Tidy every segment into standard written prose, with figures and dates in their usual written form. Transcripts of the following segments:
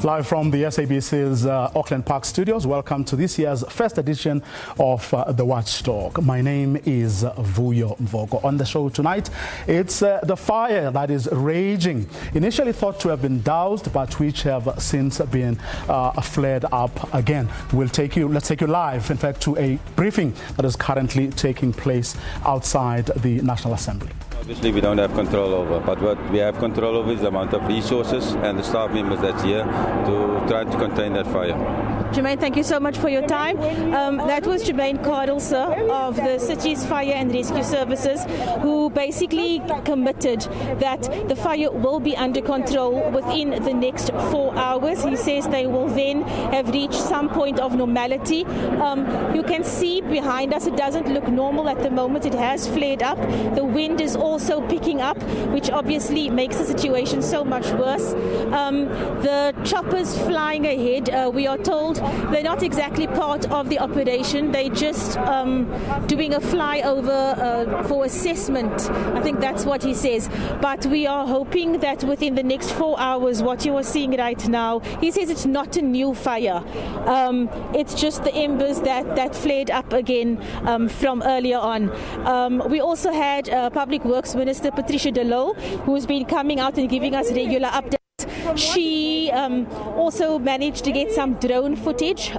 Live from the SABC's Auckland Park studios, welcome to this year's first edition of the Watchdog. My name is Vuyo Mvogo. On the show tonight, it's the fire that is raging, initially thought to have been doused, but which have since been flared up again. Let's take you live, in fact, to a briefing that is currently taking place outside the National Assembly. Obviously, we don't have control over, but what we have control over is the amount of resources and the staff members that's here to try to contain that fire. Jermaine, thank you so much for your time. That was Jermaine Cardle, sir, of the city's fire and rescue services, who basically committed that the fire will be under control within the next 4 hours. He says they will then have reached some point of normality. You can see behind us, it doesn't look normal at the moment. It has flared up. The wind is also picking up, which obviously makes the situation so much worse. The choppers flying ahead, we are told they're not exactly part of the operation. They're just doing a flyover for assessment. I think that's what he says. But we are hoping that within the next 4 hours, what you are seeing right now, he says it's not a new fire. It's just the embers that flared up again from earlier on. We also had Public Works Minister Patricia de Lille, who's been coming out and giving us regular updates. She also managed to get some drone footage,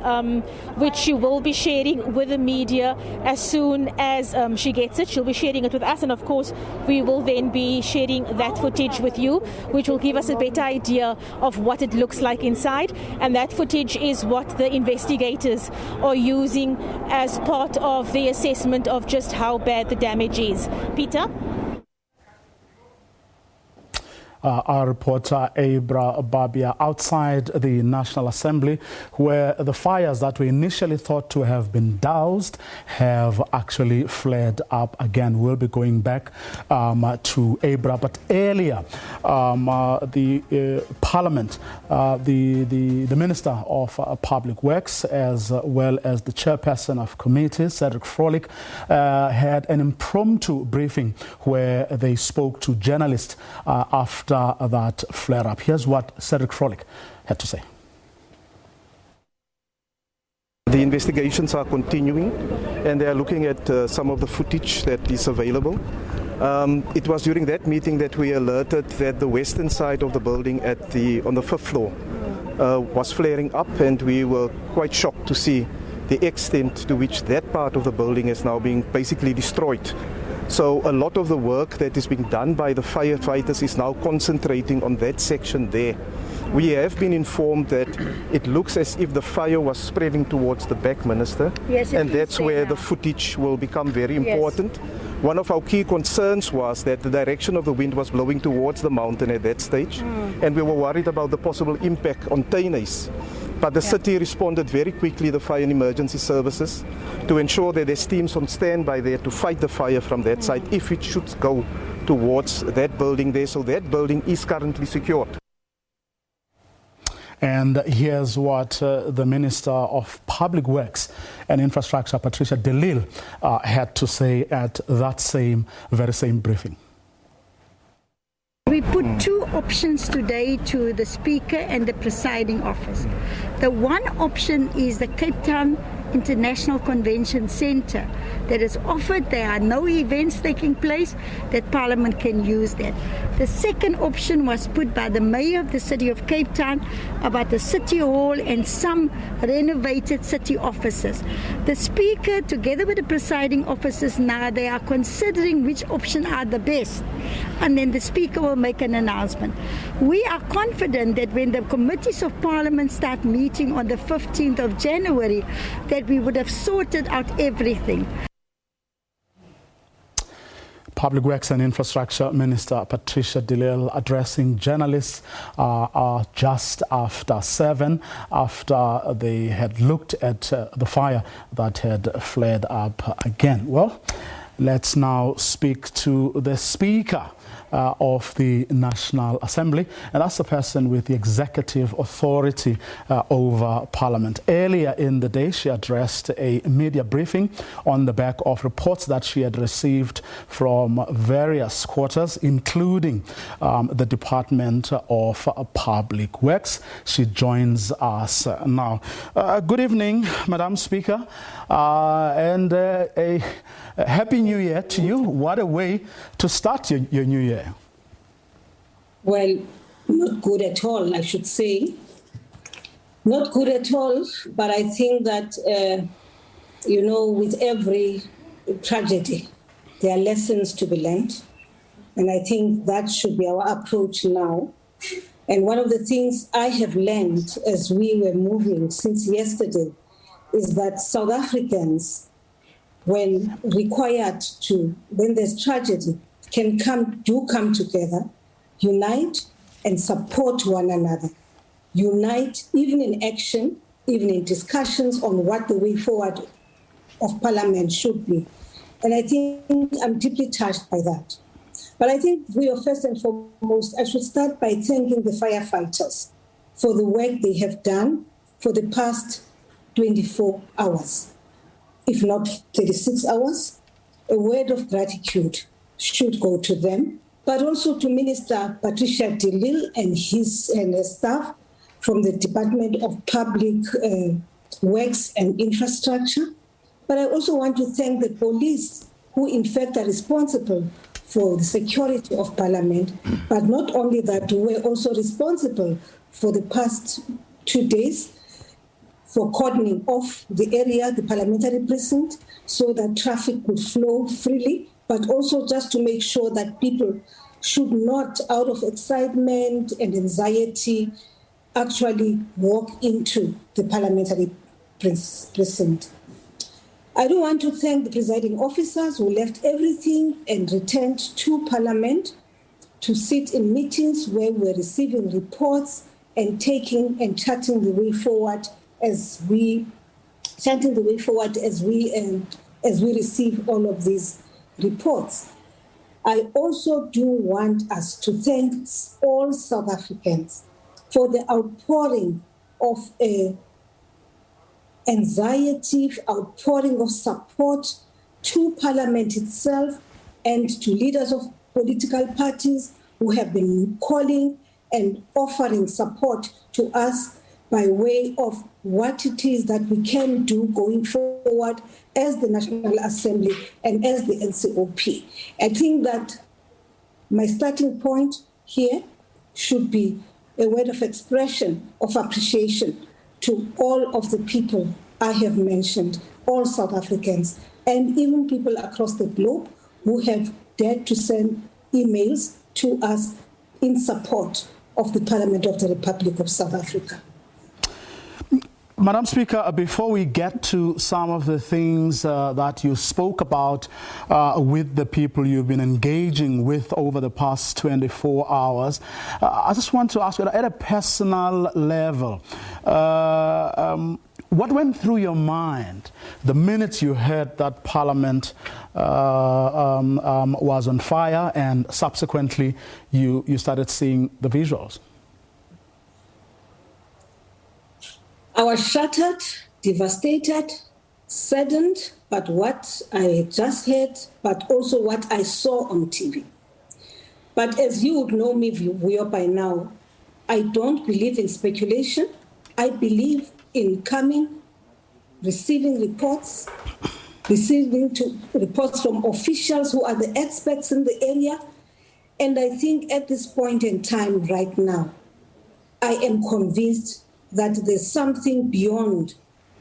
which she will be sharing with the media as soon as she gets it. She'll be sharing it with us, and of course we will then be sharing that footage with you, which will give us a better idea of what it looks like inside. And that footage is what the investigators are using as part of the assessment of just how bad the damage is. Peter? Our reporter Abra Babia outside the National Assembly, where the fires that were initially thought to have been doused have actually flared up again. We'll be going back to Abra, but earlier the Parliament, the Minister of Public Works, as well as the Chairperson of Committees, Cedric Frolick, had an impromptu briefing where they spoke to journalists after that flare-up. Here's what Cedric Frolick had to say. The investigations are continuing, and they are looking at some of the footage that is available. It was during that meeting that we alerted that the western side of the building on the 5th floor was flaring up, and we were quite shocked to see the extent to which that part of the building is now being basically destroyed. So a lot of the work that is being done by the firefighters is now concentrating on that section there. We have been informed that it looks as if the fire was spreading towards the back, Minister, yes, and that's where the footage will become very important. Yes. One of our key concerns was that the direction of the wind was blowing towards the mountain at that stage, and we were worried about the possible impact on Tainais. But the city responded very quickly, the fire and emergency services, to ensure that there's teams on standby there to fight the fire from that side if it should go towards that building there. So that building is currently secured. And here's what the Minister of Public Works and Infrastructure, Patricia de Lille, had to say at that very same briefing. We put two options today to the Speaker and the Presiding Office. The one option is the Cape Town International Convention Centre that is offered. There are no events taking place, that Parliament can use that. The second option was put by the Mayor of the City of Cape Town about the City Hall and some renovated city offices. The Speaker, together with the Presiding Officers, now they are considering which option are the best, and then the Speaker will make an announcement. We are confident that when the Committees of Parliament start meeting on the 15th of January, that we would have sorted out everything. Public Works and Infrastructure Minister Patricia de Lille addressing journalists just after 7, after they had looked at the fire that had flared up again. Well, Let's now speak to the Speaker of the National Assembly, and that's the person with the executive authority over Parliament. Earlier in the day, she addressed a media briefing on the back of reports that she had received from various quarters, including the Department of Public Works. She joins us now. Good evening, Madam Speaker, and a Happy New Year to you. What a way to start your new year. Well, not good at all, I should say. Not good at all, but I think that, with every tragedy, there are lessons to be learned. And I think that should be our approach now. And one of the things I have learned as we were moving since yesterday is that South Africans, when there's tragedy, do come together, unite and support one another. Unite even in action, even in discussions on what the way forward of Parliament should be. And I think I'm deeply touched by that. But I think first and foremost, I should start by thanking the firefighters for the work they have done for the past 24 hours, if not 36 hours. A word of gratitude should go to them, but also to Minister Patricia de Lille and her staff from the Department of Public Works and Infrastructure. But I also want to thank the police, who in fact are responsible for the security of Parliament, but not only that, were also responsible for the past 2 days for cordoning off the area, the parliamentary precinct, so that traffic could flow freely, but also just to make sure that people should not, out of excitement and anxiety, actually walk into the parliamentary precinct. I do want to thank the presiding officers who left everything and returned to Parliament to sit in meetings where we're receiving reports and charting the way forward as we receive all of these reports. I also do want us to thank all South Africans for the outpouring of anxiety, outpouring of support to Parliament itself and to leaders of political parties who have been calling and offering support to us by way of what it is that we can do going forward as the National Assembly and as the NCOP. I think that my starting point here should be a word of expression of appreciation to all of the people I have mentioned, all South Africans, and even people across the globe who have dared to send emails to us in support of the Parliament of the Republic of South Africa. Madam Speaker, before we get to some of the things that you spoke about with the people you've been engaging with over the past 24 hours, I just want to ask you, at a personal level, what went through your mind the minute you heard that Parliament was on fire and subsequently you started seeing the visuals? I was shattered, devastated, saddened by what I just heard, but also what I saw on TV. But as you would know me, Vuyo, by now, I don't believe in speculation. I believe in receiving reports from officials who are the experts in the area. And I think at this point in time right now, I am convinced that there's something beyond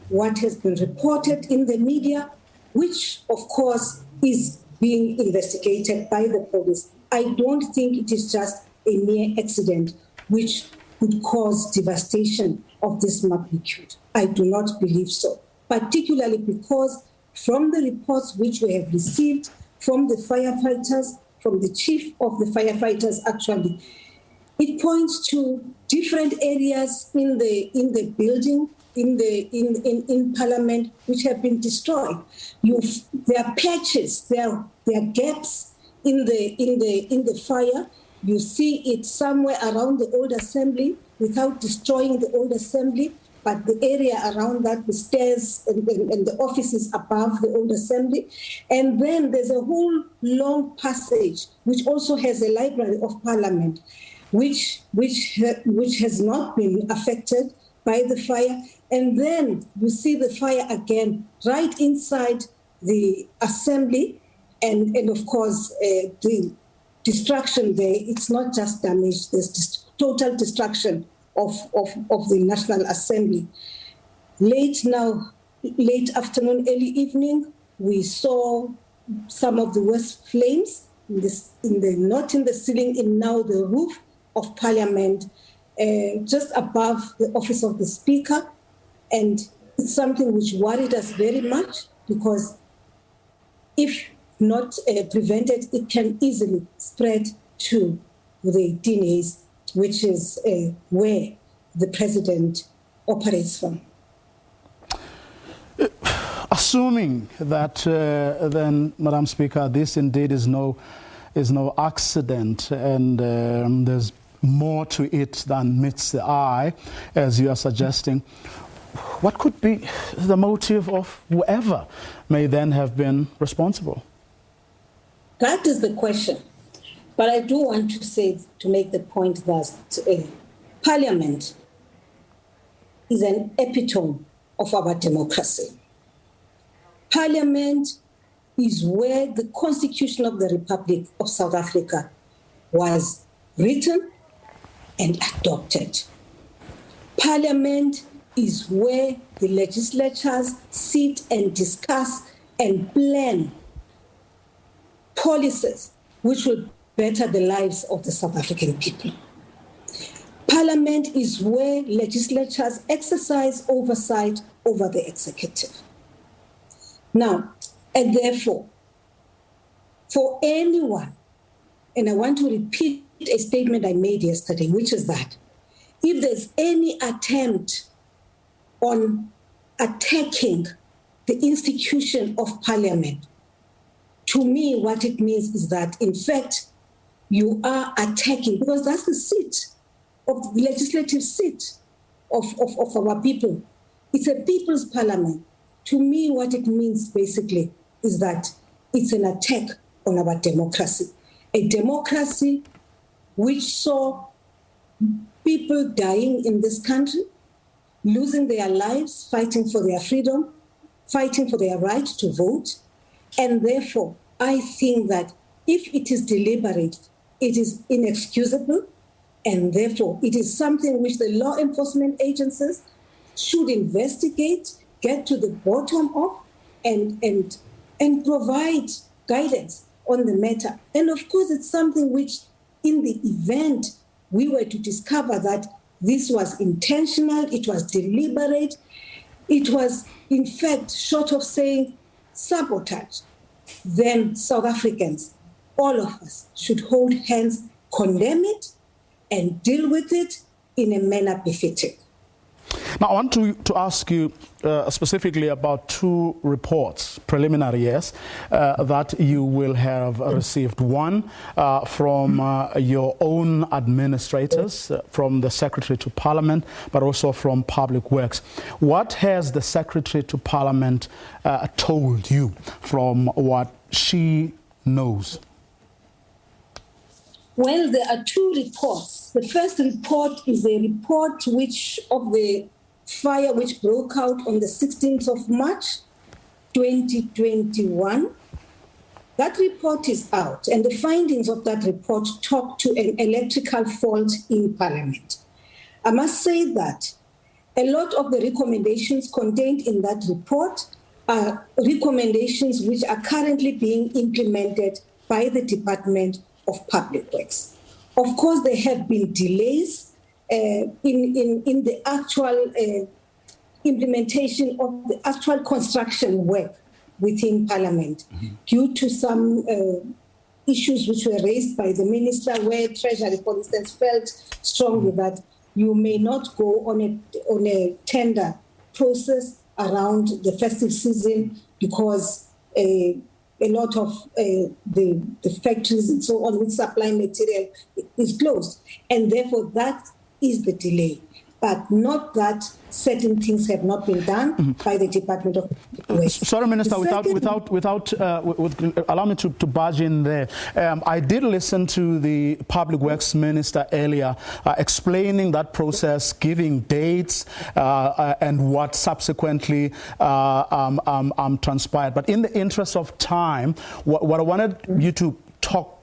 what has been reported in the media, which, of course, is being investigated by the police. I don't think it is just a mere accident which could cause devastation of this magnitude. I do not believe so, particularly because from the reports which we have received from the firefighters, from the chief of the firefighters actually, it points to different areas in the building in Parliament which have been destroyed. There are patches, there are gaps in the fire. You see it somewhere around the old assembly without destroying the old assembly, but the area around that, the stairs and the offices above the old assembly. And then there's a whole long passage which also has a Library of Parliament, which has not been affected by the fire. And then you see the fire again right inside the assembly, and of course the destruction there. It's not just damage, there's total destruction of the National Assembly. Late afternoon, early evening, we saw some of the worst flames not in the ceiling, in now the roof of Parliament, just above the office of the Speaker. And it's something which worried us very much, because if not prevented, it can easily spread to the DNAs, which is where the president operates from. Assuming that then, Madam Speaker, this indeed is no accident, and there's more to it than meets the eye, as you are suggesting, what could be the motive of whoever may then have been responsible? That is the question. But I do want to make the point that Parliament is an epitome of our democracy. Parliament is where the Constitution of the Republic of South Africa was written and adopted. Parliament is where the legislatures sit and discuss and plan policies which will better the lives of the South African people. Parliament is where legislatures exercise oversight over the executive. Now, and therefore, for anyone, and I want to repeat a statement I made yesterday, which is that if there's any attempt on attacking the institution of Parliament, to me, what it means is that, in fact, you are attacking, because that's the seat of the legislative seat of our people. It's a people's parliament. To me, what it means basically is that it's an attack on our democracy. A democracy which saw people dying in this country, losing their lives, fighting for their freedom, fighting for their right to vote. And therefore, I think that if it is deliberate, it is inexcusable, and therefore it is something which the law enforcement agencies should investigate, get to the bottom of, and provide guidance on the matter. And of course, it's something which, in the event we were to discover that this was intentional, it was deliberate, it was, in fact, short of saying sabotage, then South Africans, all of us, should hold hands, condemn it, and deal with it in a manner befitting. Now, I want to ask you specifically about two reports, preliminary, yes, that you will have received. One from your own administrators, from the Secretary to Parliament, but also from Public Works. What has the Secretary to Parliament told you from what she knows? Well, there are two reports. The first report is a report of the fire which broke out on the 16th of March, 2021. That report is out, and the findings of that report talk to an electrical fault in Parliament. I must say that a lot of the recommendations contained in that report are recommendations which are currently being implemented by the Department of Public Works. Of course, there have been delays in the actual implementation of the actual construction work within Parliament due to some issues which were raised by the Minister, where Treasury, for instance, felt strongly that you may not go on a tender process around the festive season because a lot of the factories and so on which supply material is closed. And therefore, that is the delay. But not that certain things have not been done by the Department of Waste. Sorry, Minister, allow me to barge in there. I did listen to the Public Works Minister earlier explaining that process, giving dates and what subsequently transpired. But in the interest of time, what I wanted you to talk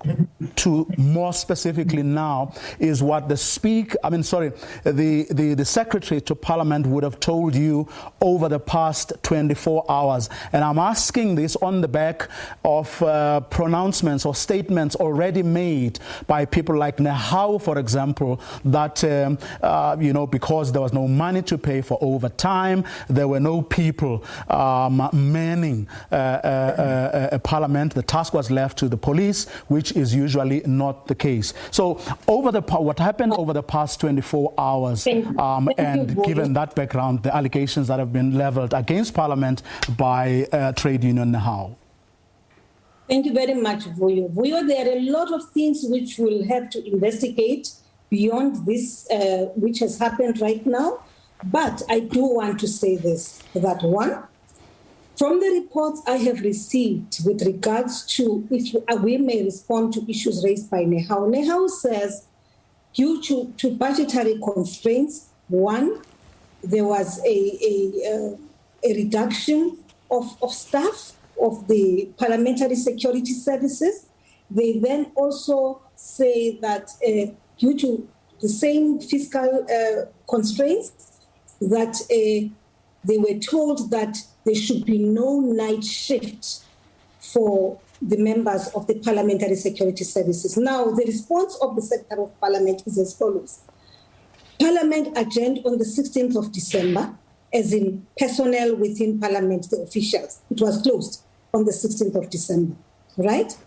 to more specifically now is what the Secretary to Parliament would have told you over the past 24 hours. And I'm asking this on the back of pronouncements or statements already made by people like Nehau, for example, that, because there was no money to pay for overtime, there were no people manning Parliament. The task was left to the police, which is usually not the case. So what happened over the past 24 hours, and given that background, the allegations that have been leveled against Parliament by trade union Nehau? Thank you very much, Vuyo. Vuyo, there are a lot of things which we'll have to investigate beyond this, which has happened right now. But I do want to say this, that one, from the reports I have received with regards to if we may respond to issues raised by Nehau, Nehau says due to budgetary constraints, one, there was a reduction of staff of the Parliamentary Security Services. They then also say that due to the same fiscal constraints, that they were told that there should be no night shift for the members of the Parliamentary Security Services. Now, the response of the Secretary of Parliament is as follows. Parliament adjourned on the 16th of December, as in personnel within Parliament, the officials. It was closed on the 16th of December, right?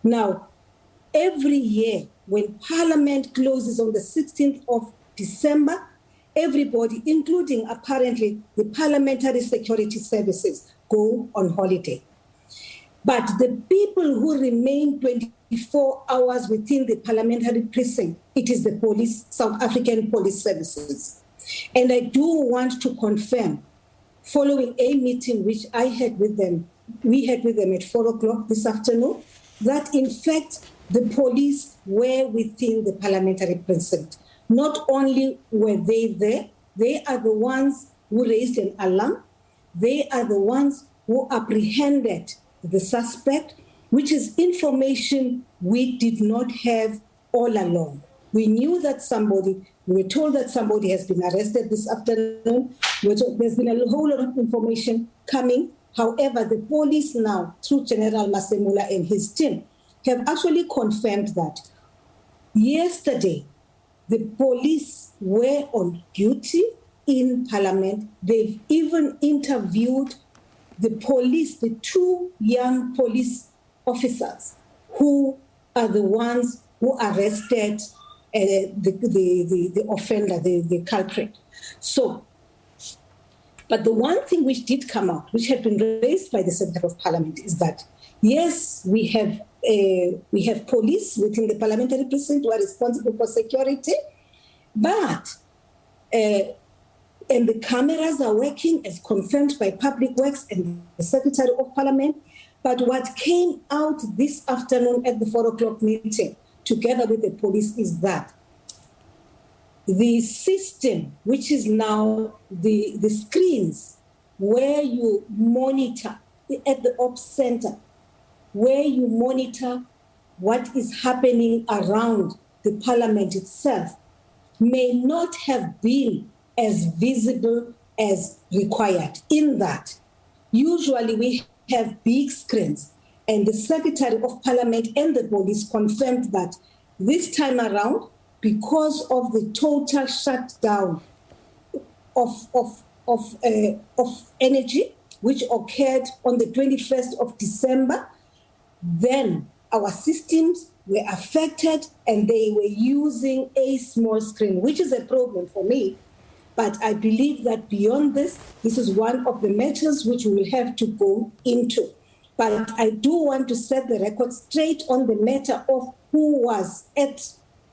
Now, every year when Parliament closes on the 16th of December, everybody, including apparently the Parliamentary Security Services, go on holiday. But the people who remain 24 hours within the parliamentary precinct, it is the police, South African Police Services. And I do want to confirm, following a meeting which we had with them at 4 o'clock this afternoon, that in fact the police were within the parliamentary precinct. Not only were they there, they are the ones who raised an alarm. They are the ones who apprehended the suspect, which is information we did not have all along. We knew that we were told that somebody has been arrested this afternoon. There's been a whole lot of information coming. However, the police now, through General Masemula and his team, have actually confirmed that yesterday, the police were on duty in Parliament. They've even interviewed the police, the two young police officers who are the ones who arrested the offender, the culprit. So, but the one thing which did come out, which had been raised by the Secretary of Parliament, is that, yes, we have police within the parliamentary precinct who are responsible for security, but and the cameras are working as confirmed by Public Works and the Secretary of Parliament. But what came out this afternoon at the 4 o'clock meeting, together with the police, is that the system, which is now the screens where you monitor at the Ops Center, where you monitor what is happening around the Parliament itself, may not have been as visible as required. In that, usually we have big screens, and the Secretary of Parliament and the police confirmed that this time around, because of the total shutdown of energy, which occurred on the 21st of December, then our systems were affected and they were using a small screen, which is a problem for me, But I believe that beyond this, this is one of the matters which we will have to go into. But I do want to set the record straight on the matter of who was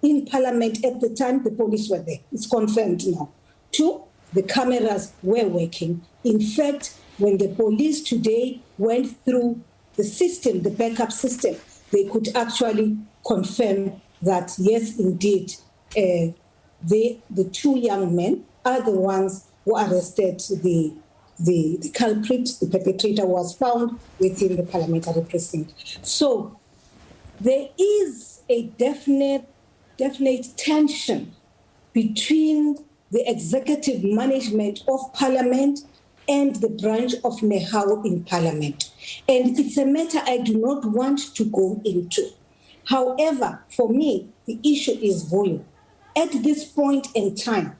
in Parliament at the time the police were there. It's confirmed now. 2, the cameras were working. In fact, when the police today went through the system, the backup system, they could actually confirm that, yes, indeed, the 2 young men are the ones who arrested the culprit. The perpetrator was found within the parliamentary precinct. So there is a definite tension between the executive management of Parliament and the branch of Nehao in Parliament. And it's a matter I do not want to go into. However, for me, the issue is volume. At this point in time,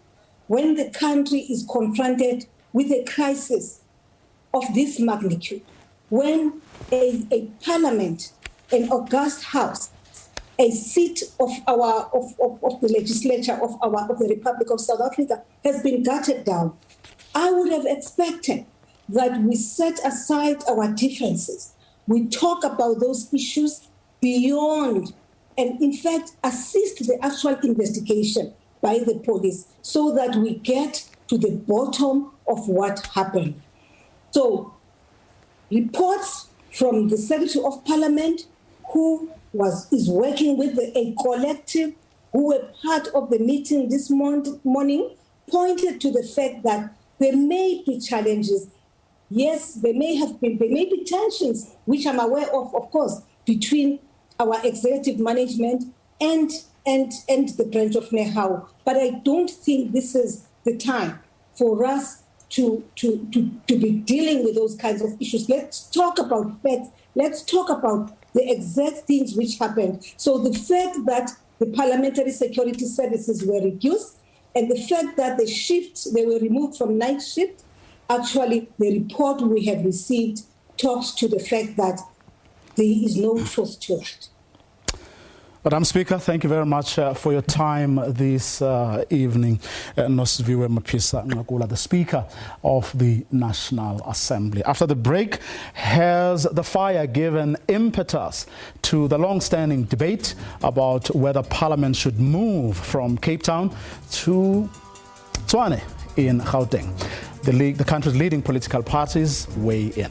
when the country is confronted with a crisis of this magnitude, when a parliament, an august house, a seat of the legislature of the Republic of South Africa has been gutted down, I would have expected that we set aside our differences. We talk about those issues beyond, and in fact, assist the actual investigation by the police so that we get to the bottom of what happened. So, reports from the Secretary of Parliament, who is working with a collective who were part of the meeting this morning, pointed to the fact that there may be challenges. Yes, there may be tensions, which I'm aware of course, between our executive management and the branch of Nehao. But I don't think this is the time for us to be dealing with those kinds of issues. Let's talk about facts. Let's talk about the exact things which happened. So the fact that the parliamentary security services were reduced and the fact that they were removed from night shift, actually the report we have received talks to the fact that there is no truth to that. Madam Speaker, thank you very much for your time this evening. Nosiviwe Mapisa Ngakula, the Speaker of the National Assembly. After the break, has the fire given impetus to the long-standing debate about whether Parliament should move from Cape Town to Tshwane in Gauteng? The country's leading political parties weigh in.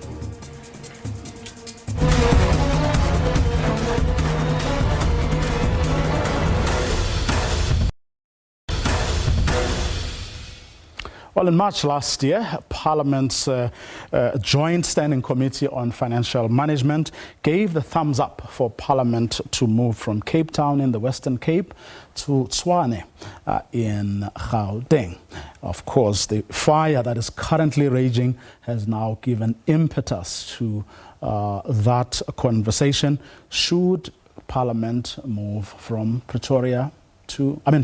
Well, in March last year, Parliament's Joint Standing Committee on Financial Management gave the thumbs up for Parliament to move from Cape Town in the Western Cape to Tshwane in Gauteng. Of course, the fire that is currently raging has now given impetus to that conversation. Should Parliament move from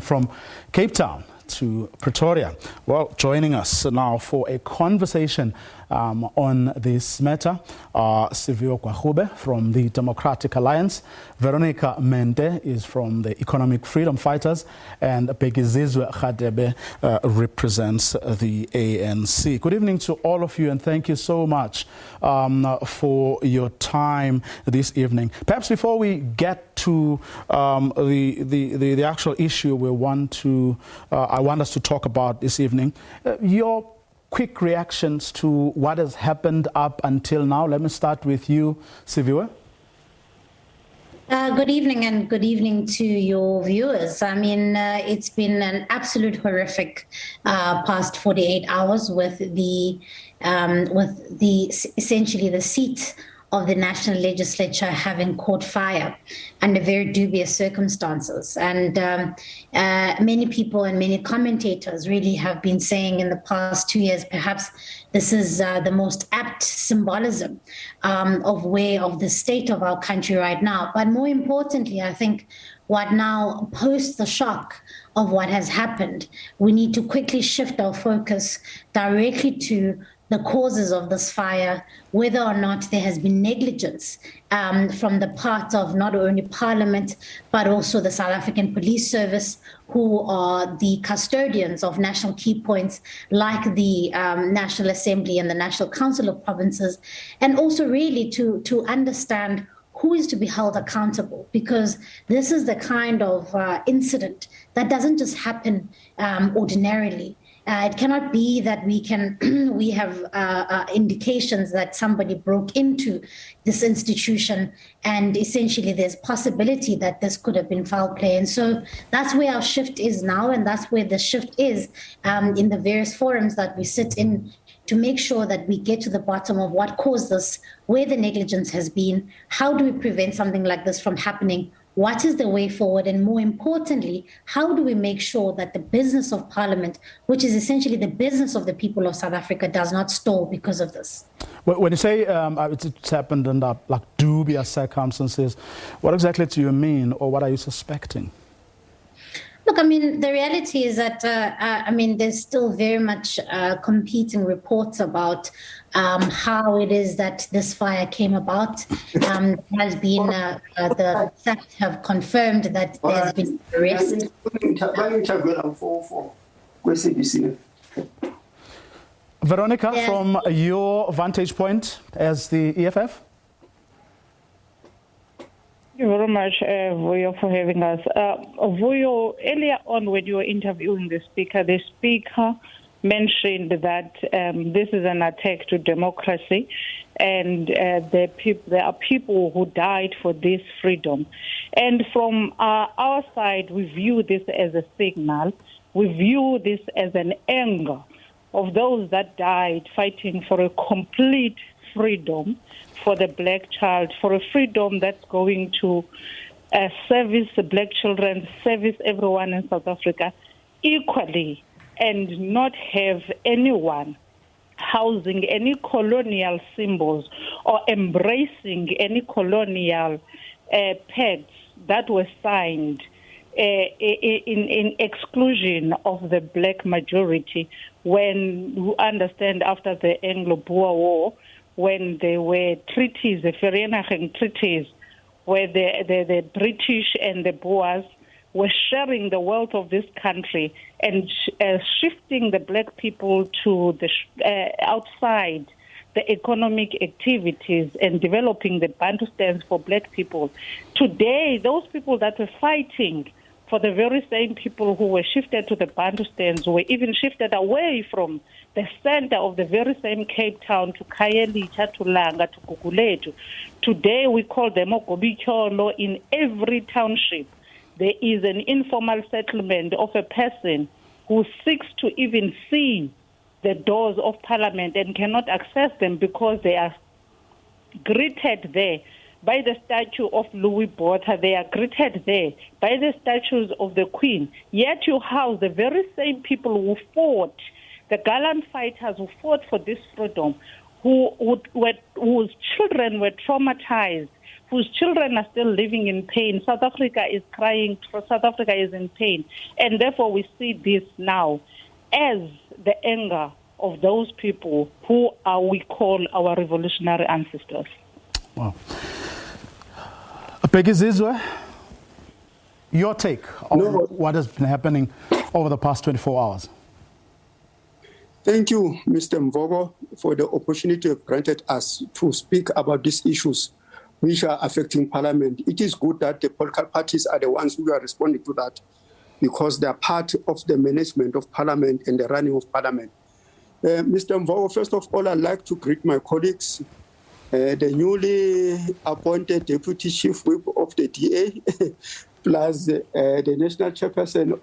from Cape Town to Pretoria? Well, joining us now for a conversation on this matter are Sivio Kwahube from the Democratic Alliance, Veronica Mente is from the Economic Freedom Fighters, and Bekizizwe Khadebe represents the ANC. Good evening to all of you, and thank you so much for your time this evening. Perhaps before we get to the actual issue I want us to talk about this evening, your quick reactions to what has happened up until now. Let me start with you, Siviwe. Good evening, and good evening to your viewers. I mean, it's been an absolute horrific past 48 hours with essentially the seat of the National Legislature having caught fire under very dubious circumstances. And many people and many commentators really have been saying in the past 2 years, perhaps this is the most apt symbolism of the state of our country right now. But more importantly, I think what now, post the shock of what has happened, we need to quickly shift our focus directly to the causes of this fire, whether or not there has been negligence from the part of not only Parliament, but also the South African Police Service, who are the custodians of national key points like the National Assembly and the National Council of Provinces, and also really to understand who is to be held accountable, because this is the kind of incident that doesn't just happen ordinarily. It cannot be that we have indications that somebody broke into this institution and essentially there's possibility that this could have been foul play. And so that's where our shift is now, and that's where the shift is in the various forums that we sit in, to make sure that we get to the bottom of what caused this, where the negligence has been, how do we prevent something like this from happening, what is the way forward, and more importantly, how do we make sure that the business of Parliament, which is essentially the business of the people of South Africa, does not stall because of this? When you say it's happened under like dubious circumstances, what exactly do you mean, or what are you suspecting? Look, I mean, the reality is that, there's still very much competing reports about how it is that this fire came about. Has been, the facts have confirmed that there's been arrest. Veronica, Yes. from your vantage point as the EFF? Thank you very much, Vuyo, for having us. Vuyo, earlier on when you were interviewing the speaker mentioned that this is an attack to democracy, and there are people who died for this freedom. And from our side, we view this as a signal. We view this as an anger of those that died fighting for a complete freedom for the black child, for a freedom that's going to service the black children, service everyone in South Africa equally, and not have anyone housing any colonial symbols or embracing any colonial pacts that were signed in exclusion of the black majority, when you understand after the Anglo-Boer War, when there were treaties, the Vereeniging treaties, where the British and the Boers were sharing the wealth of this country and shifting the black people to the outside the economic activities and developing the Bantustans for black people. Today, those people that were fighting for the very same people who were shifted to the Bantustans were even shifted away from the center of the very same Cape Town to Khayelitsha, to Langa, to Gugulethu. Today, we call them Ogobityholo. In every township, there is an informal settlement of a person who seeks to even see the doors of Parliament and cannot access them because they are greeted there by the statue of Louis Botha. They are greeted there by the statues of the Queen. Yet you house the very same people who fought, the gallant fighters who fought for this freedom, whose children were traumatized, whose children are still living in pain. South Africa is crying, South Africa is in pain. And therefore we see this now as the anger of those people who we call our revolutionary ancestors. Wow. Peggy Zizwe, your take on what has been happening over the past 24 hours. Thank you, Mr. Mvogo, for the opportunity you've granted us to speak about these issues which are affecting Parliament. It is good that the political parties are the ones who are responding to that, because they are part of the management of Parliament and the running of Parliament. Mr. Mvogo, first of all, I'd like to greet my colleagues, the newly appointed Deputy Chief Whip of the DA, plus the National Chairperson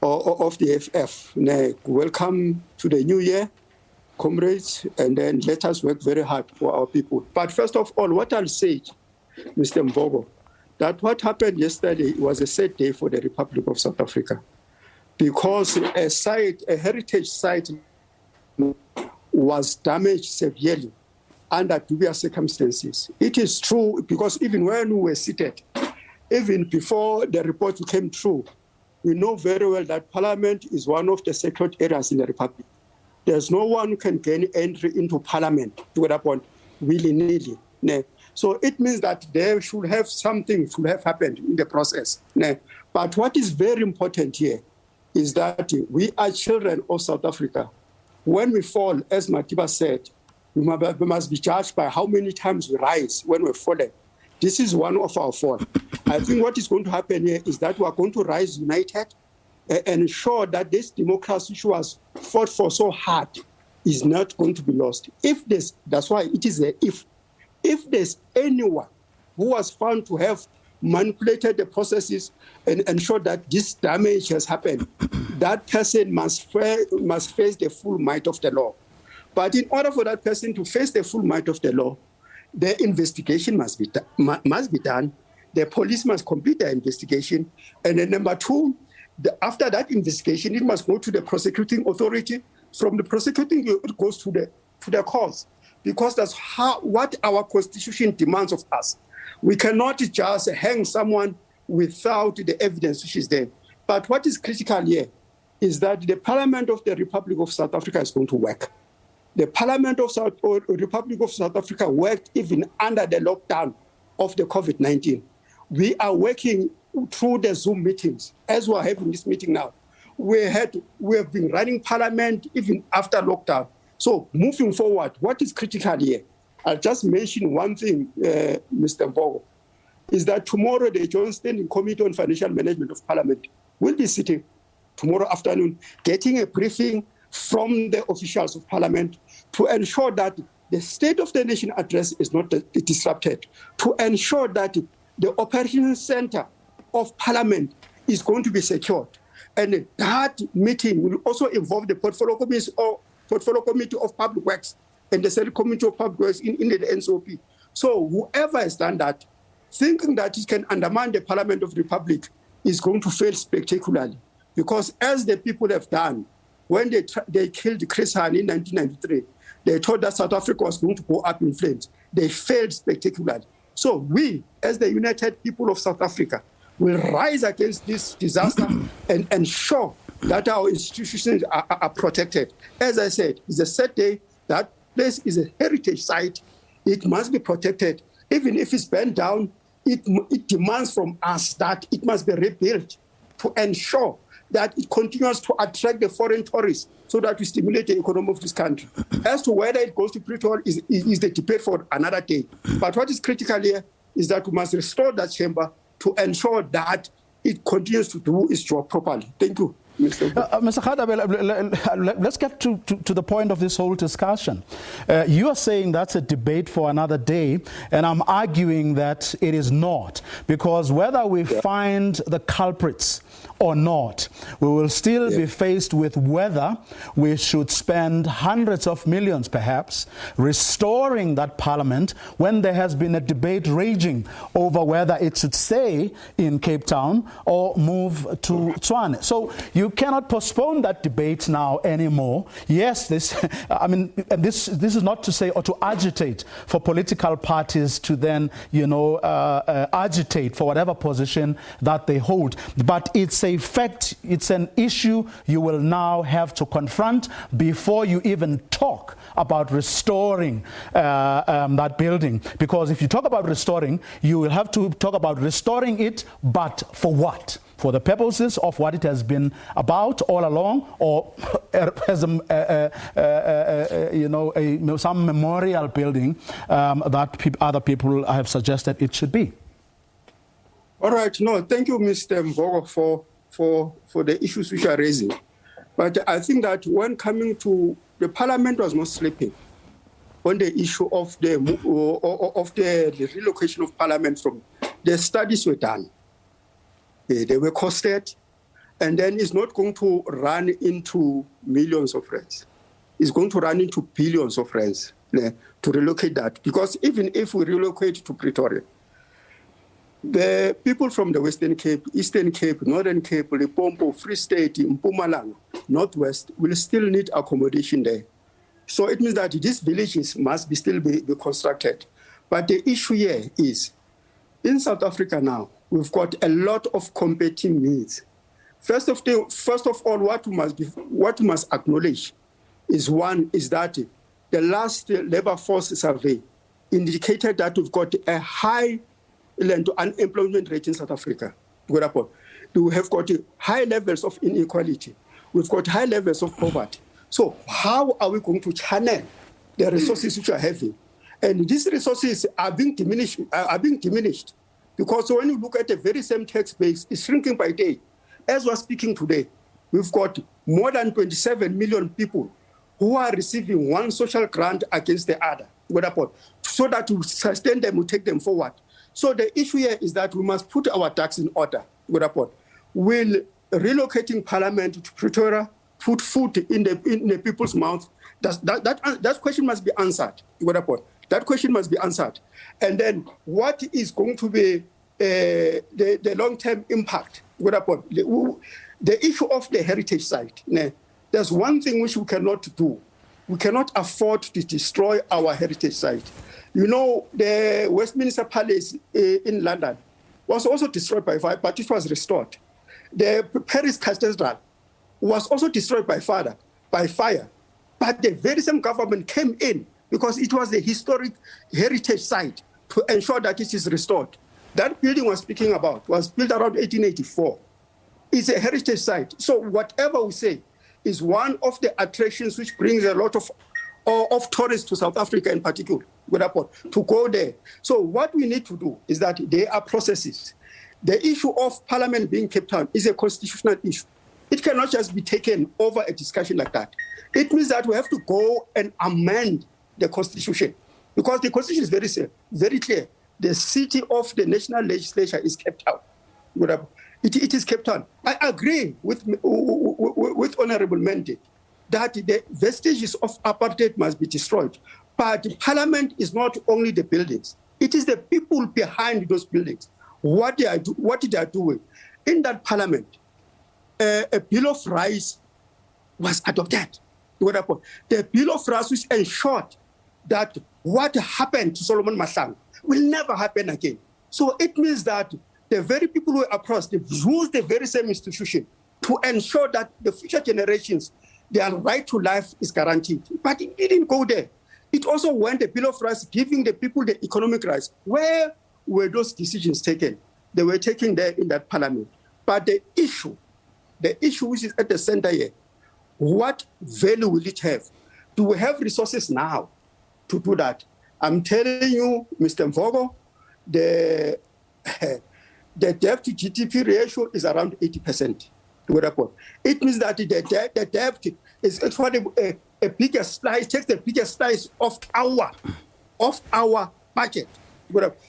of the FF. Welcome to the new year, comrades, and then let us work very hard for our people. But first of all, what I'll say, Mr. Mvogo, that what happened yesterday was a sad day for the Republic of South Africa, because a heritage site was damaged severely under dubious circumstances. It is true, because even when we were seated, even before the report came through, we know very well that Parliament is one of the sacred areas in the Republic. There's no one who can gain entry into parliament to that point willy-nilly. So it means that there should have happened in the process. But what is very important here is that we are children of South Africa. When we fall, as Matiba said, we must be judged by how many times we rise when we're fallen. This is one of our fall. I think what is going to happen here is that we are going to rise united and ensure that this democracy which was fought for so hard is not going to be lost. That's why it is if there's anyone who was found to have manipulated the processes and ensure that this damage has happened, that person must face the full might of the law. But in order for that person to face the full might of the law, the investigation must be done. The police must complete their investigation. And then number two, after that investigation, it must go to the prosecuting authority. From the prosecuting, it goes to the courts, because that's what our constitution demands of us. We cannot just hang someone without the evidence which is there. But what is critical here is that the Parliament of the Republic of South Africa is going to work. The Parliament of Republic of South Africa worked even under the lockdown of the COVID-19. We are working through the Zoom meetings, as we are having this meeting now. We have been running Parliament even after lockdown. So moving forward, what is critical here? I'll just mention one thing, Mr. Mbogo, is that tomorrow the Joint Standing Committee on Financial Management of Parliament will be sitting tomorrow afternoon, getting a briefing from the officials of Parliament to ensure that the State of the Nation address is not disrupted, to ensure that the operations center of Parliament is going to be secured. And that meeting will also involve the Portfolio Committee of Public Works and the Senate Committee of Public Works in the NSOP. So whoever has done that, thinking that it can undermine the Parliament of the Republic, is going to fail spectacularly. Because as the people have done, when they killed Chris Hani in 1993, they thought that South Africa was going to go up in flames. They failed spectacularly. So we, as the united people of South Africa, will rise against this disaster and ensure that our institutions are protected. As I said, it's a sad day. That place is a heritage site. It must be protected. Even if it's burned down, it demands from us that it must be rebuilt to ensure that it continues to attract the foreign tourists so that we stimulate the economy of this country. As to whether it goes to Pretoria is the debate for another day. But what is critical here is that we must restore that chamber to ensure that it continues to do its job properly. Thank you. Mr. Khada, let's get to the point of this whole discussion. You are saying that's a debate for another day, and I'm arguing that it is not, because whether we find the culprits or not, we will still be faced with whether we should spend hundreds of millions, perhaps, restoring that parliament when there has been a debate raging over whether it should stay in Cape Town or move to Tshwane. So you cannot postpone that debate now anymore. Yes, this is not to say or to agitate for political parties to then, agitate for whatever position that they hold. But it's a fact, it's an issue you will now have to confront before you even talk about restoring that building. Because if you talk about restoring, you will have to talk about restoring it, but for what? For the purposes of what it has been about all along, or as some memorial building that other people have suggested it should be. All right. No, thank you, Mr. Mbogo, for the issues which are raising. But I think that when coming to the Parliament was not sleeping on the issue of the relocation of Parliament from the studies were done. They were costed, and then it's not going to run into millions of rands. It's going to run into billions of rands to relocate that. Because even if we relocate to Pretoria, the people from the Western Cape, Eastern Cape, Northern Cape, Limpopo, Free State, Mpumalanga, Northwest will still need accommodation there. So it means that these villages must still be constructed. But the issue here is, in South Africa now, we've got a lot of competing needs. First of all, what we must acknowledge is that the last labor force survey indicated that we've got a high unemployment rate in South Africa. We have got high levels of inequality. We've got high levels of poverty. So how are we going to channel the resources which are having? And these resources are being diminished. Because when you look at the very same tax base, it's shrinking by day. As we're speaking today, we've got more than 27 million people who are receiving one social grant against the other, so that to sustain them, we take them forward. So the issue here is that we must put our ducks in order. Will relocating Parliament to Pretoria put food in the people's mouth? That question must be answered. That question must be answered. And then what is going to be the long-term impact? The issue of the heritage site. There's one thing which we cannot do. We cannot afford to destroy our heritage site. You know, the Westminster Palace in London was also destroyed by fire, but it was restored. The Paris Cathedral was also destroyed by fire, but the very same government came in because it was the historic heritage site to ensure that it is restored. That building we're speaking about was built around 1884. It's a heritage site. So whatever we say is one of the attractions which brings a lot of tourists to South Africa in particular, to go there. So what we need to do is that there are processes. The issue of Parliament being Cape Town is a constitutional issue. It cannot just be taken over a discussion like that. It means that we have to go and amend the Constitution, because the Constitution is very clear. The city of the national legislature is Cape Town. It is Cape Town. I agree with Honorable Mendy that the vestiges of apartheid must be destroyed. But Parliament is not only the buildings. It is the people behind those buildings, what they are doing. In that Parliament, a Bill of Rights was adopted. The Bill of Rights which ensured that what happened to Solomon Mahlangu will never happen again. So it means that the very people who are oppressed, they use the very same institution to ensure that the future generations, their right to life is guaranteed. But it didn't go there. It also went the Bill of Rights giving the people the economic rights. Where were those decisions taken? They were taken there in that Parliament. But the issue which is at the center here, what value will it have? Do we have resources now to do that? I'm telling you, Mr. Mvogo, the debt to GDP ratio is around 80%. It means that the debt is actually a bigger slice, takes the biggest slice of our budget.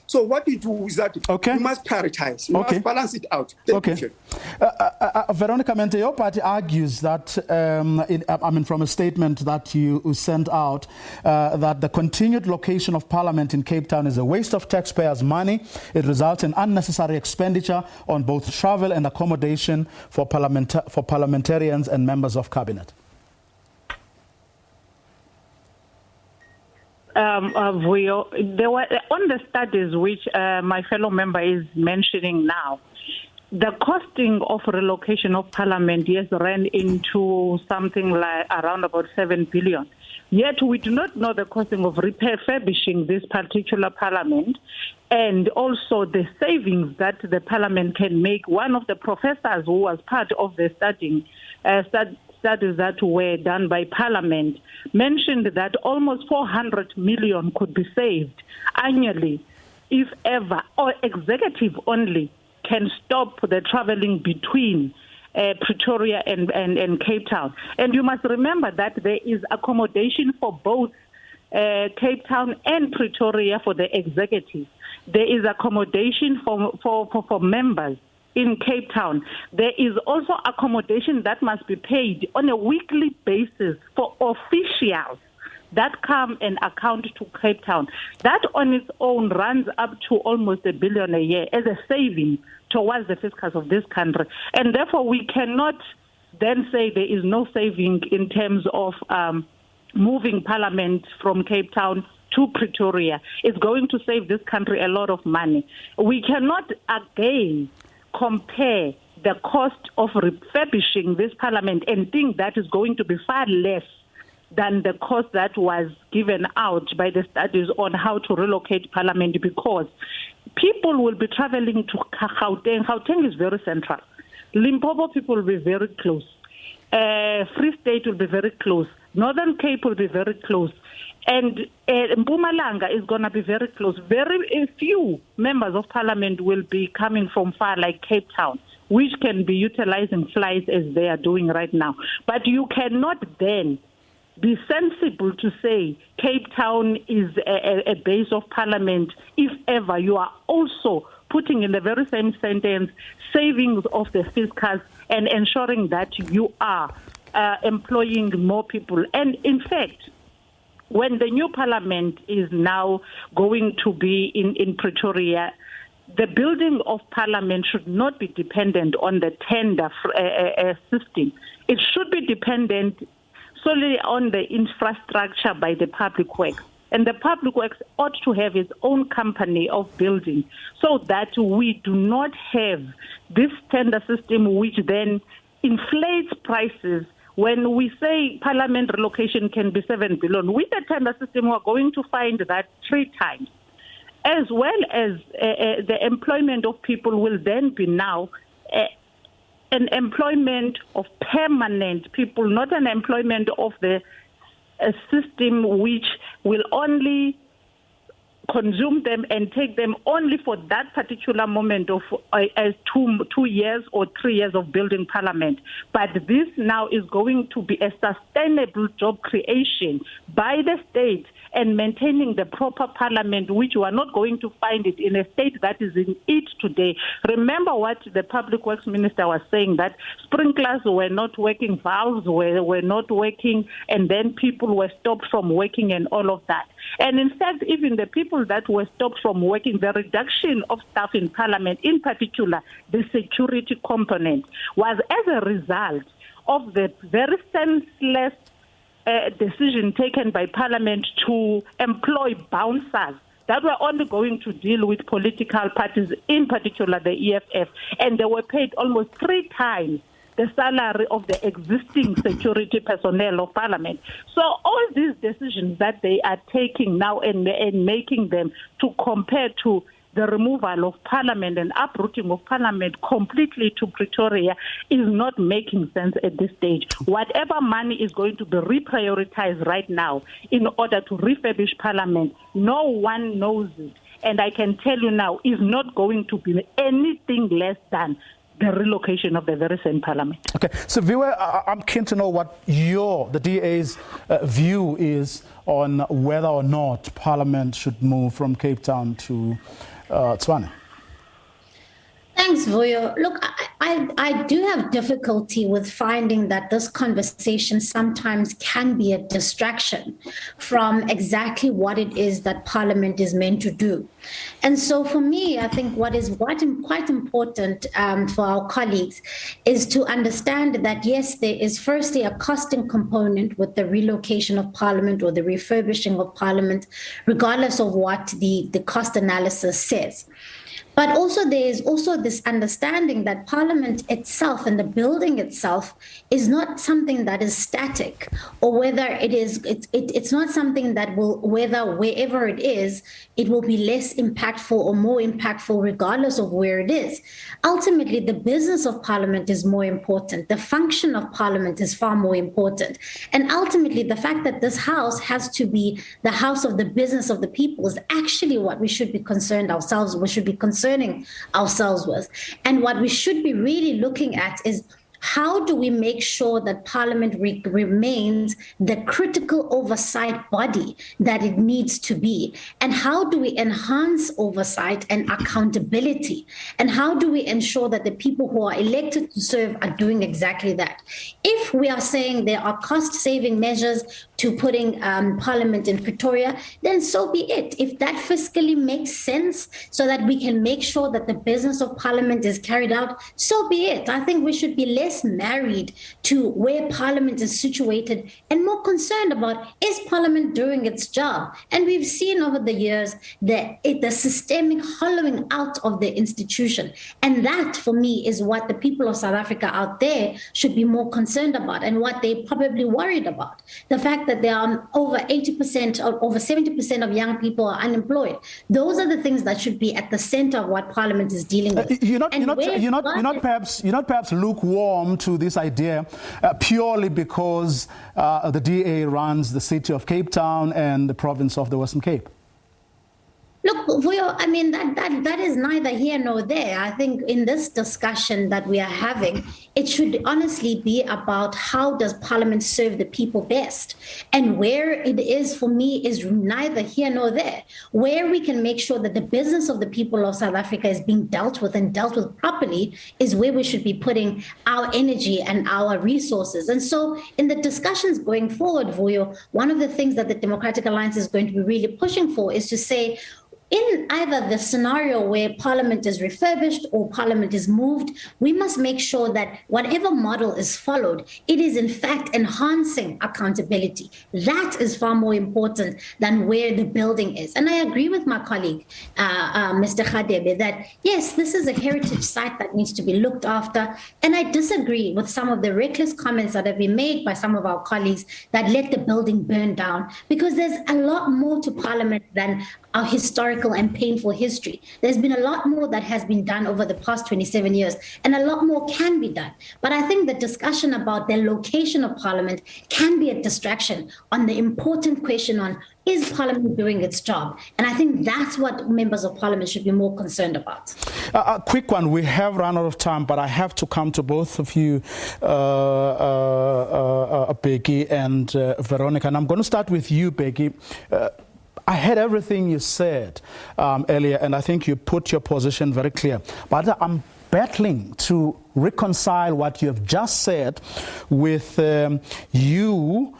So what we do is that we must prioritize, we must balance it out. Veronica Mente, your party argues that, from a statement that you sent out, that the continued location of Parliament in Cape Town is a waste of taxpayers' money. It results in unnecessary expenditure on both travel and accommodation for parliamentarians and members of cabinet. There were on the studies which my fellow member is mentioning now, the costing of relocation of Parliament ran into something like around about 7 billion. Yet we do not know the costing of refurbishing this particular Parliament and also the savings that the Parliament can make. One of the professors who was part of the studies that were done by Parliament mentioned that almost 400 million could be saved annually if ever, or executive only can stop the traveling between Pretoria and Cape Town. And you must remember that there is accommodation for both Cape Town and Pretoria for the executive. There is accommodation for members in Cape Town. There is also accommodation that must be paid on a weekly basis for officials that come and account to Cape Town. That on its own runs up to almost $1 billion a year as a saving towards the fiscus of this country. And therefore, we cannot then say there is no saving in terms of moving Parliament from Cape Town to Pretoria. It's going to save this country a lot of money. We cannot again compare the cost of refurbishing this Parliament and think that is going to be far less than the cost that was given out by the studies on how to relocate Parliament, because people will be traveling to Gauteng. Gauteng is very central. Limpopo people will be very close. Free State will be very close. Northern Cape will be very close. And Mpumalanga is going to be very close. Very few members of Parliament will be coming from far, like Cape Town, which can be utilizing flights as they are doing right now. But you cannot then be sensible to say Cape Town is a base of Parliament if ever you are also putting in the very same sentence savings of the fiscus and ensuring that you are employing more people. And in fact, when the new Parliament is now going to be in Pretoria, the building of Parliament should not be dependent on the tender system. It should be dependent solely on the infrastructure by the public works. And the public works ought to have its own company of building so that we do not have this tender system which then inflates prices. When we say Parliament relocation can be 7 billion, with the tender system, we're going to find that 3 times. As well as the employment of people will then be now an employment of permanent people, not an employment of the system which will only consume them and take them only for that particular moment of 2 years or 3 years of building Parliament. But this now is going to be a sustainable job creation by the state and maintaining the proper Parliament, which you are not going to find it in a state that is in it today. Remember what the Public Works Minister was saying, that sprinklers were not working, valves were not working, and then people were stopped from working and all of that. And in fact, even the people that were stopped from working, the reduction of staff in Parliament, in particular the security component, was as a result of the very senseless decision taken by Parliament to employ bouncers that were only going to deal with political parties, in particular the EFF, and they were paid almost 3 times the salary of the existing security personnel of Parliament. So all these decisions that they are taking now and making them to compare to the removal of Parliament and uprooting of Parliament completely to Pretoria is not making sense at this stage. Whatever money is going to be reprioritized right now in order to refurbish Parliament, no one knows it. And I can tell you now, is not going to be anything less than the relocation of the very same Parliament. Okay, so viewer, I'm keen to know what the DA's view is on whether or not Parliament should move from Cape Town to Tshwane. Thanks, Vuyo. Look, I do have difficulty with finding that this conversation sometimes can be a distraction from exactly what it is that Parliament is meant to do. And so for me, I think what is quite important for our colleagues is to understand that, yes, there is firstly a costing component with the relocation of Parliament or the refurbishing of Parliament, regardless of what the cost analysis says. But also there is also this understanding that Parliament itself and the building itself is not something that is static, or whether it's not something that will, whether wherever it is, it will be less impactful or more impactful regardless of where it is. Ultimately, the business of Parliament is more important. The function of Parliament is far more important. And ultimately, the fact that this house has to be the house of the business of the people is actually what we should be concerning ourselves with. And what we should be really looking at is, how do we make sure that Parliament remains the critical oversight body that it needs to be? And how do we enhance oversight and accountability? And how do we ensure that the people who are elected to serve are doing exactly that? If we are saying there are cost-saving measures to putting Parliament in Pretoria, then so be it. If that fiscally makes sense so that we can make sure that the business of Parliament is carried out, so be it. I think we should be less married to where Parliament is situated and more concerned about, is Parliament doing its job? And we've seen over the years the systemic hollowing out of the institution. And that, for me, is what the people of South Africa out there should be more concerned about and what they're probably worried about. The fact that that there are over 80% or over 70% of young people are unemployed. Those are the things that should be at the center of what Parliament is dealing with. You're not perhaps lukewarm to this idea purely because the DA runs the city of Cape Town and the province of the Western Cape. Look, Vuyo, I mean, that is neither here nor there. I think in this discussion that we are having, it should honestly be about how does Parliament serve the people best? And where it is, for me, is neither here nor there. Where we can make sure that the business of the people of South Africa is being dealt with and dealt with properly is where we should be putting our energy and our resources. And so in the discussions going forward, Vuyo, one of the things that the Democratic Alliance is going to be really pushing for is to say, in either the scenario where Parliament is refurbished or Parliament is moved, we must make sure that whatever model is followed, it is in fact enhancing accountability. That is far more important than where the building is. And I agree with my colleague, Mr. Khadebe, that yes, this is a heritage site that needs to be looked after. And I disagree with some of the reckless comments that have been made by some of our colleagues that let the building burn down, because there's a lot more to Parliament than our historical and painful history. There's been a lot more that has been done over the past 27 years, and a lot more can be done. But I think the discussion about the location of Parliament can be a distraction on the important question on, is Parliament doing its job? And I think that's what members of Parliament should be more concerned about. A quick one. We have run out of time, but I have to come to both of you, Becky and Veronica. And I'm going to start with you, Becky. I heard everything you said earlier, and I think you put your position very clear. But I'm battling to reconcile what you have just said with you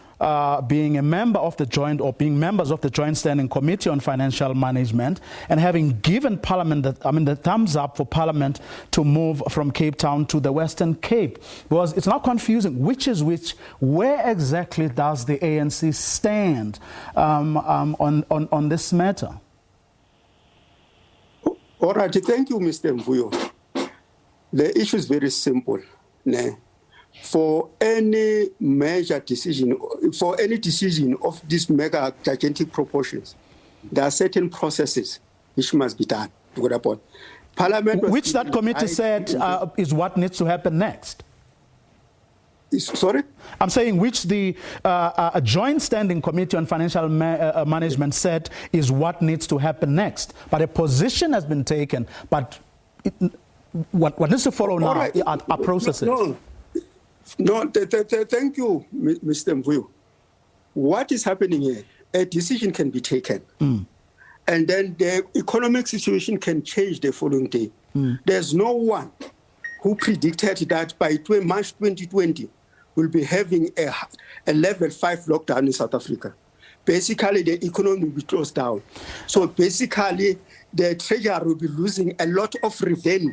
being a member of the joint, or being members of the Joint Standing Committee on Financial Management, and having given Parliament the thumbs up for Parliament to move from Cape Town to the Western Cape. Because it's not confusing which is which. Where exactly does the ANC stand on this matter? All right, thank you, Mr. Mvuyo. The issue is very simple. For any major decision, for any decision of this mega gigantic proportions, there are certain processes which must be done. Parliament, which that committee said is what needs to happen next. Sorry? I'm saying which the Joint Standing Committee on Financial Management said is what needs to happen next. But a position has been taken, but what needs to follow now are processes. No, thank you, Mr. Mvuyo. What is happening here? A decision can be taken, and then the economic situation can change the following day. There's no one who predicted that by March 2020, we'll be having a level 5 lockdown in South Africa. Basically, the economy will be closed down. So basically, the treasury will be losing a lot of revenue.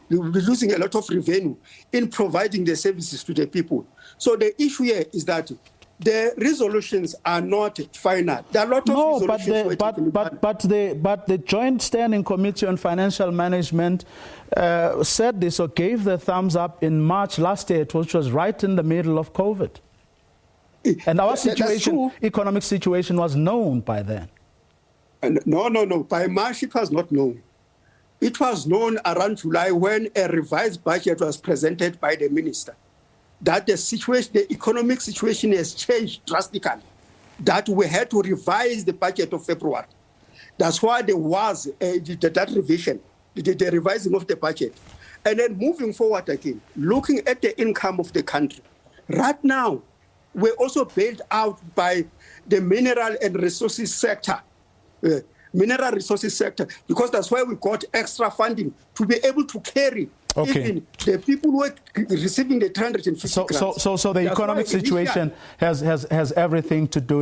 We will be losing a lot of revenue in providing the services to the people. So the issue here is that the resolutions are not final. There are a lot of resolutions. But the Joint Standing Committee on Financial Management said this, or gave the thumbs up in March last year, which was right in the middle of COVID. And our situation, economic situation, was known by then. No. By March, it was not known. It was known around July when a revised budget was presented by the minister, that the situation, the economic situation has changed drastically, that we had to revise the budget of February. That's why there was that revision, the revising of the budget. And then moving forward again, looking at the income of the country. Right now, we're also bailed out by the mineral and resources sector. Mineral resources sector, because that's why we got extra funding to be able to carry even the people who are receiving the 350 grants. So the economic situation has everything to do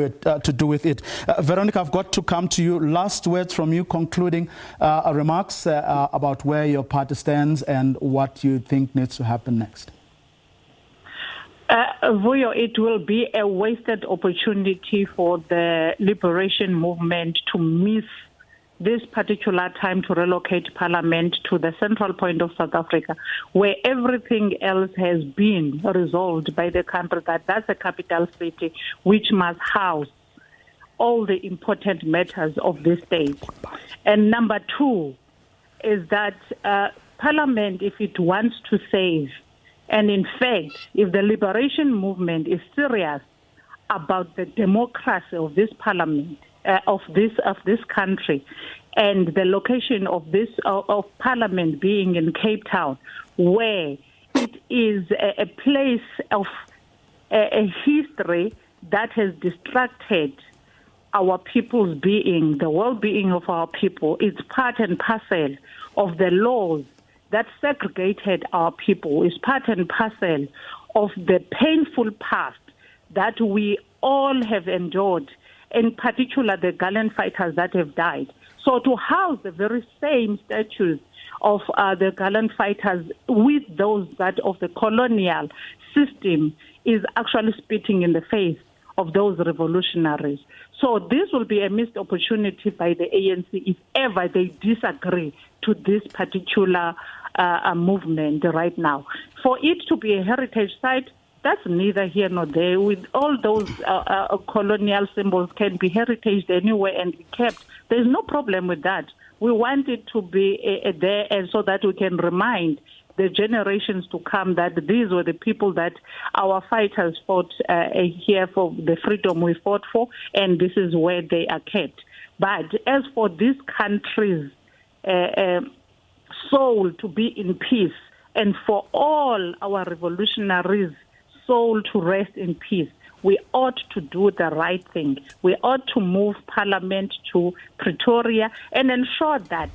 with it. Veronica, I've got to come to you. Last words from you, concluding remarks about where your party stands and what you think needs to happen next. Vuyo, it will be a wasted opportunity for the liberation movement to miss this particular time to relocate Parliament to the central point of South Africa, where everything else has been resolved by the country, that's a capital city which must house all the important matters of the state. And number two is that Parliament, if it wants to save, and in fact, if the liberation movement is serious about the democracy of this Parliament, of this country, and the location of this of Parliament being in Cape Town, where it is a place of a history that has distracted our people's being, the well-being of our people. It's part and parcel of the laws that segregated our people. It's part and parcel of the painful past that we all have endured, in particular the gallant fighters that have died. So to house the very same statues of the gallant fighters with those that of the colonial system is actually spitting in the face of those revolutionaries. So this will be a missed opportunity by the ANC if ever they disagree to this particular movement right now. For it to be a heritage site, that's neither here nor there. With all those colonial symbols can be heritage anywhere and be kept. There's no problem with that. We want it to be there, and so that we can remind the generations to come that these were the people that our fighters fought here for the freedom we fought for, and this is where they are kept. But as for this country's soul to be in peace, and for all our revolutionaries' soul to rest in peace, we ought to do the right thing. We ought to move Parliament to Pretoria and ensure that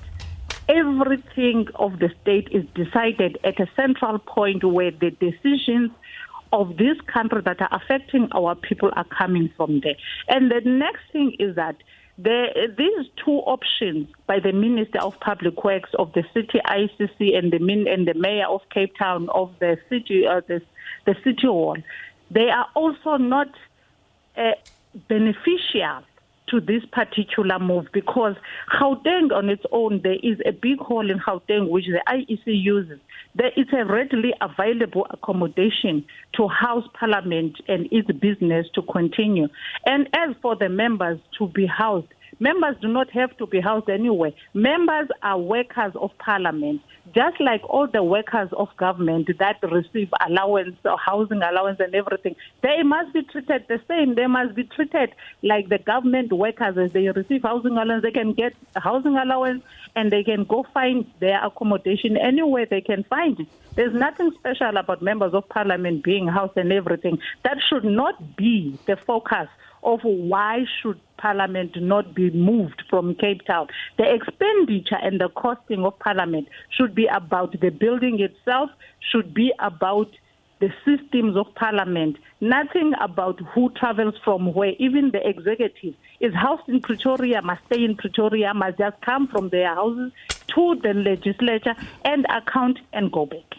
everything of the state is decided at a central point where the decisions of this country that are affecting our people are coming from there. And the next thing is that these two options by the Minister of Public Works of the city ICC and the Mayor of Cape Town of the city, the city hall, they are also not beneficial to this particular move, because Gauteng on its own, there is a big hole in Gauteng which the IEC uses. There is a readily available accommodation to house Parliament and its business to continue. And as for the members to be housed, members do not have to be housed anywhere. Members are workers of Parliament, just like all the workers of government that receive allowance, or housing allowance and everything. They must be treated the same. They must be treated like the government workers. As they receive housing allowance, they can get housing allowance and they can go find their accommodation anywhere they can find it. There's nothing special about members of Parliament being housed and everything. That should not be the focus of why should Parliament not be moved from Cape Town. The expenditure and the costing of Parliament should be about the building itself, should be about the systems of Parliament, nothing about who travels from where. Even the executive is housed in Pretoria, must stay in Pretoria, must just come from their houses to the legislature and account and go back.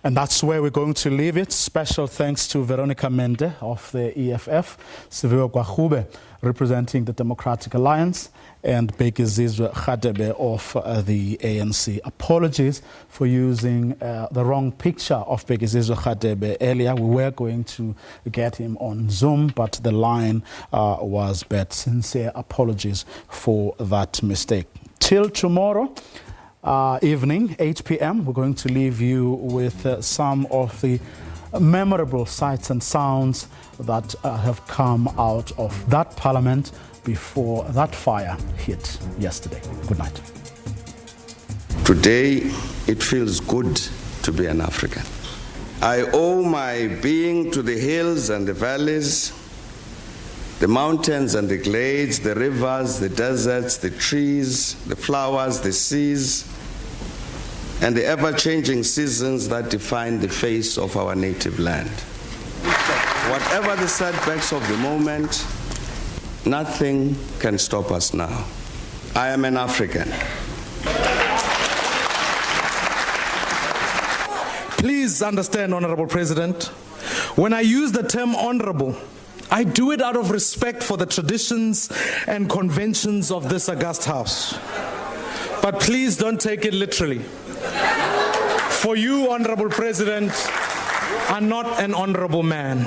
And that's where we're going to leave it. Special thanks to Veronica Mende of the EFF, Siviwe Gwachube representing the Democratic Alliance, and Bhekizizwe Radebe of the ANC. Apologies for using the wrong picture of Bhekizizwe Radebe earlier. We were going to get him on Zoom, but the line was bad. Sincere apologies for that mistake. Till tomorrow evening, 8 p.m., we're going to leave you with some of the memorable sights and sounds that have come out of that Parliament before that fire hit yesterday. Good night. Today, it feels good to be an African. I owe my being to the hills and the valleys, the mountains and the glades, the rivers, the deserts, the trees, the flowers, the seas, and the ever-changing seasons that define the face of our native land. Whatever the setbacks of the moment, nothing can stop us now. I am an African. Please understand, Honorable President, when I use the term honorable, I do it out of respect for the traditions and conventions of this august house. But please don't take it literally. For you, Honorable President, are not an honorable man.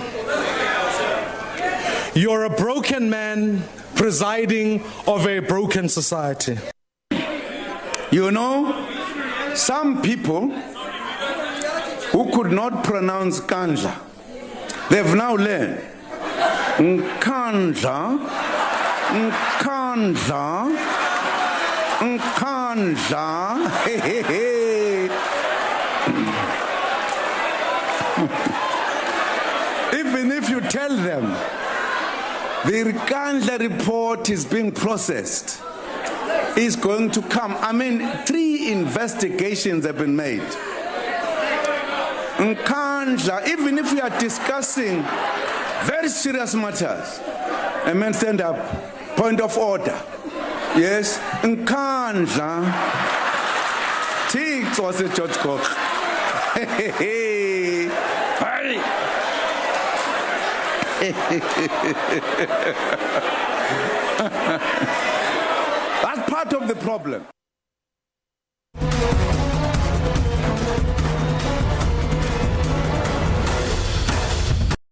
You're a broken man presiding over a broken society. You know, some people who could not pronounce Kanja, they've now learned Nkandla, Nkandla, Nkandla. Hey, hey, hey. Even if you tell them the Nkandla report is being processed, is going to come. I mean, 3 investigations have been made. Nkandla, even if we are discussing very serious matters, a man stand up, point of order. Yes, Nkandla. Tix was a George Koch. Hey, hey, hey. That's part of the problem.